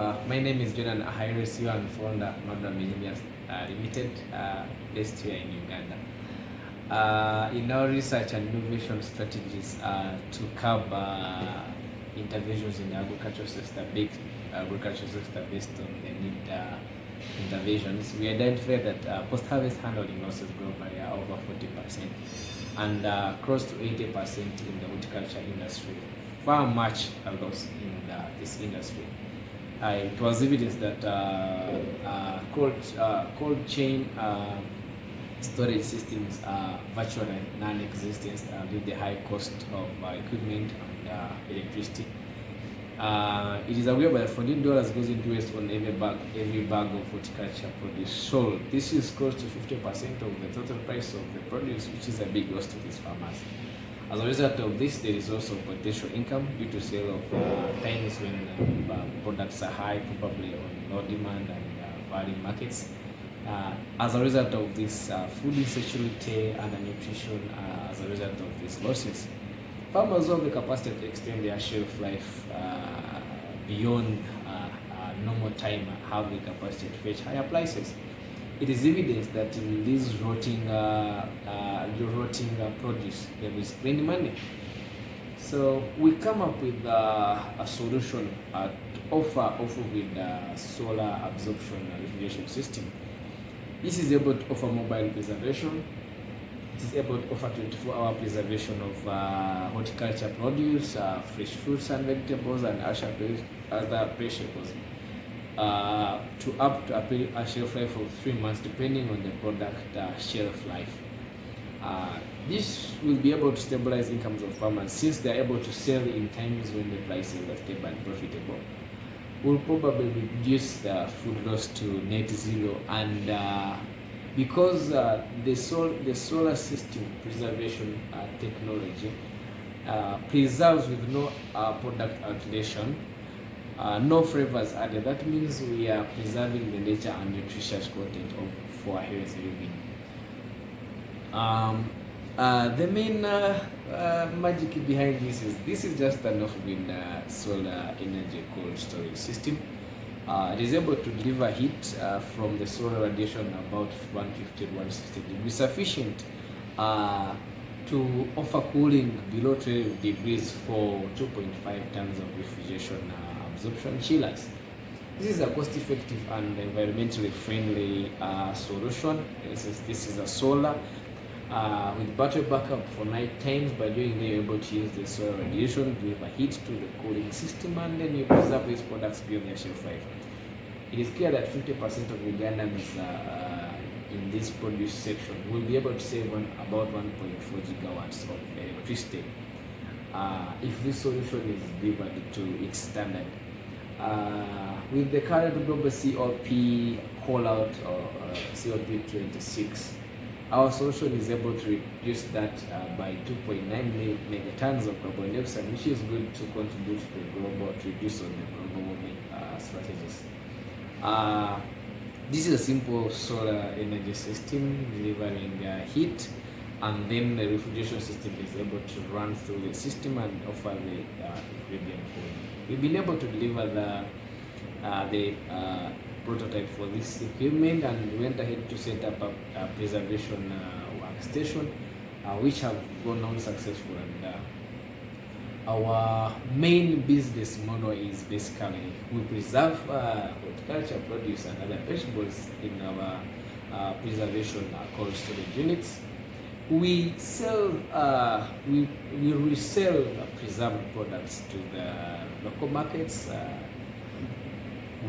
My name is Jordan Ahairesio. I'm founder Madraam Limited, based here in Uganda. In our research and innovation strategies to curb interventions in the agricultural sector, big agricultural sector based on the need interventions, we identified that post-harvest handling losses grow by over 40% and close to 80% in the horticulture industry. Far much a loss in this industry. It was evidence that cold chain storage systems are virtually non-existent with the high cost of equipment and electricity. It is aware that $14 goes into waste on every bag of horticulture produce sold. This is close to 50% of the total price of the produce, which is a big loss to these farmers. As a result of this, there is also potential income due to sale of times when products are high, probably on low demand and varying markets. As a result of this, food insecurity and nutrition as a result of these losses. Farmers have the capacity to extend their shelf life beyond normal time, have the capacity to fetch higher prices. It is evidence that in this rotting produce, there is plenty money. So we come up with a solution to offer with solar absorption refrigeration system. This is able to offer mobile preservation. It is able to offer 24-hour preservation of horticulture produce, fresh fruits and vegetables, and other perishables. To up to a shelf life of 3 months, depending on the product shelf life. This will be able to stabilize incomes of farmers since they are able to sell in times when the prices are stable and profitable. Will probably reduce the food loss to net zero, and because the solar system preservation technology preserves with no product alteration, no flavors added. That means we are preserving the nature and nutritious content for a healthy living. The main magic behind this is just an off-grid solar energy cold storage system. It is able to deliver heat from the solar radiation about 150 to 160 degrees, sufficient to offer cooling below 12 degrees for 2.5 tons of refrigeration absorption chillers. This is a cost-effective and environmentally friendly solution. This is a solar with battery backup for night times. By doing that, you're able to use the solar radiation to deliver heat to the cooling system, and then you preserve these products beyond their shelf life. It is clear that 50% of Ugandans in this produce section will be able to save about 1.4 gigawatts of electricity if this solution is delivered to its standard. With the current global COP call-out or COP26, our solution is able to reduce that by 2.9 megatons of carbon dioxide, which is good to contribute to reduce on the global warming strategies. This is a simple solar energy system delivering heat, and then the refrigeration system is able to run through the system and offer the ingredient cooling. We've been able to deliver the prototype for this equipment, and we went ahead to set up a preservation workstation, which have gone on successful. And our main business model is basically we preserve horticulture produce and other vegetables in our preservation cold storage units. We sell, we resell preserved products to the local markets.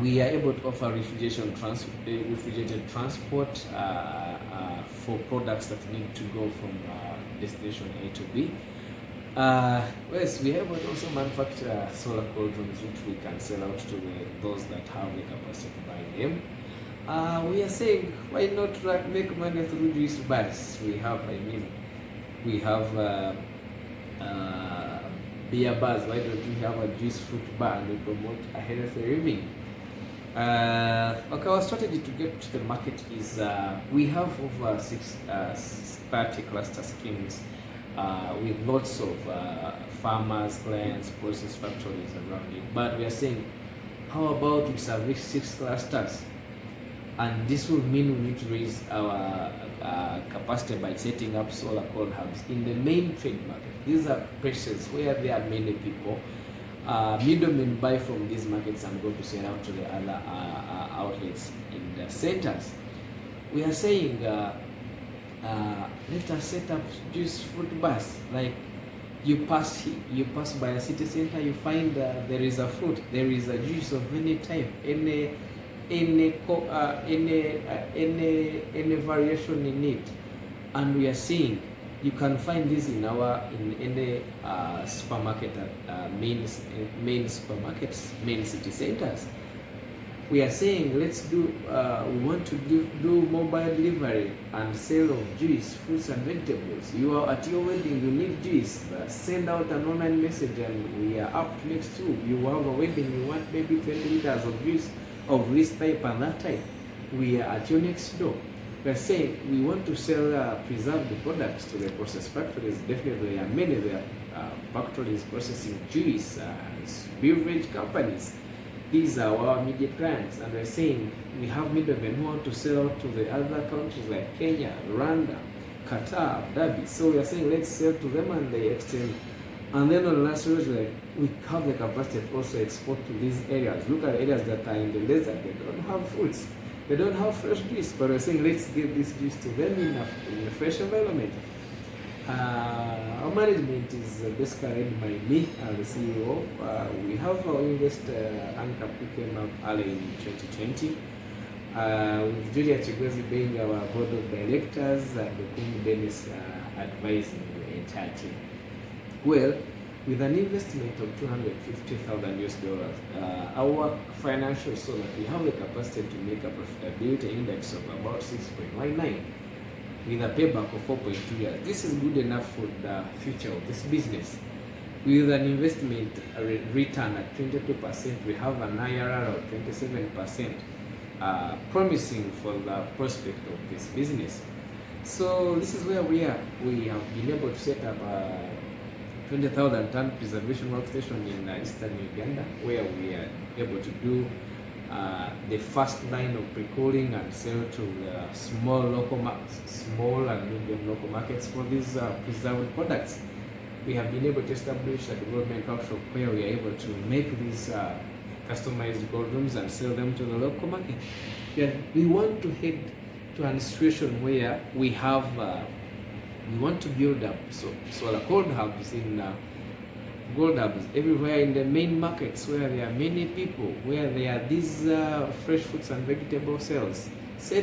We are able to offer refrigerated transport for products that need to go from destination A to B. Yes, we are able to also manufacture solar cold rooms, which we can sell out to those that have the capacity to buy them. We are saying, why not make money through juice bars? We have beer bars. Why don't we have a juice fruit bar and we promote a healthy living? Okay, our strategy to get to the market is we have over 30 cluster schemes with lots of farmers, clients, process factories around it. But we are saying, How about we establish 6 clusters? And this will mean we need to raise our capacity by setting up solar cold hubs in the main trade market. These are places where there are many people. Middlemen buy from these markets and go to sell out to the other outlets in the centers. We are saying let us set up juice fruit bars. Like you pass by a city center, you find there is a fruit, there is a juice of any type, any variation in it, and we are seeing you can find this in any supermarket, main supermarkets, main city centers. We are saying let's do we want to do mobile delivery and sale of juice, fruits and vegetables. You are at your wedding, you need juice, send out an online message and we are up next to you. You have a wedding, you want maybe 20 liters of juice of this type and that type. We are at your next door. We are saying we want to sell preserved products to the process factories. Definitely there are many factories processing juice, beverage companies. These are our immediate clients, and we're saying we have middlemen who want to sell out to the other countries like Kenya, Rwanda, Qatar, Abu Dhabi. So we are saying let's sell to them and they extend. And then on the last road, we have the capacity to also export to these areas. Look at areas that are in the desert, they don't have fruits, they don't have fresh juice, but we're saying let's give this juice to them in a fresh environment. Our management is basically led by me as the CEO. We have our investor anchor who came up early in 2020, with Julia Chigozi being our board of directors and Kumu Dennis advising the entire team. Well, with an investment of $250,000, our financials so that we have the capacity to make a profitability index of about 6.19. with a payback of 4.2 years. This is good enough for the future of this business. With an investment return at 22%, we have an IRR of 27%, promising for the prospect of this business. So this is where we are. We have been able to set up a 20,000 ton preservation workstation in eastern Uganda, where we are able to do the first line of pre-cooling and sell to the small and medium local markets for these preserved products. We have been able to establish a development workshop where we are able to make these customized cold rooms and sell them to the local market. We want to head to a situation where we have we want to build up solar cold hubs in gold hubs everywhere in the main markets where there are many people, where there are these fresh fruits and vegetable sales. We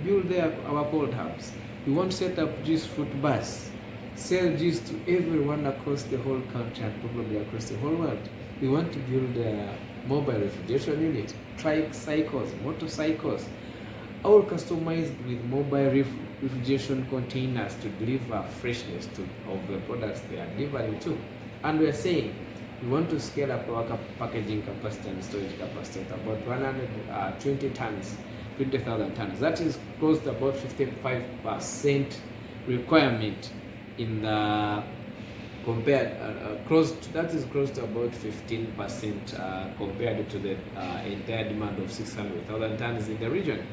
build there our cold hubs. We want to set up juice fruit bars, sell juice to everyone across the whole country and probably across the whole world. We want to build a mobile refrigeration unit, tricycles, motorcycles, all customized with mobile refrigeration containers to deliver freshness of the products they are delivering to. And we are saying we want to scale up our packaging capacity and storage capacity at about 120 tons, 20,000 tons. That is close to about 55% requirement in the that is close to about 15% compared to the entire demand of 600,000 tons in the region.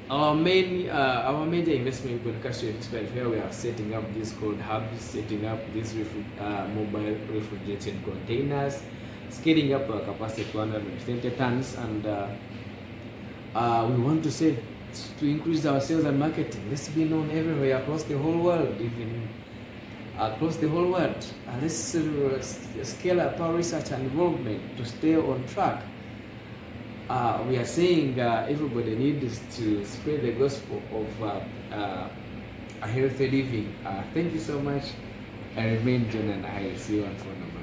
Our major investment in cash expense, where we are setting up these cold hubs, setting up these mobile refrigerated containers, scaling up our capacity to 120 tons, and we want to increase our sales and marketing. Let's be known everywhere across the whole world, even across the whole world. And let's scale up our research and involvement to stay on track. We are saying everybody needs to spread the gospel of a healthy living. Thank you so much. I remain John and I will see you on phone number.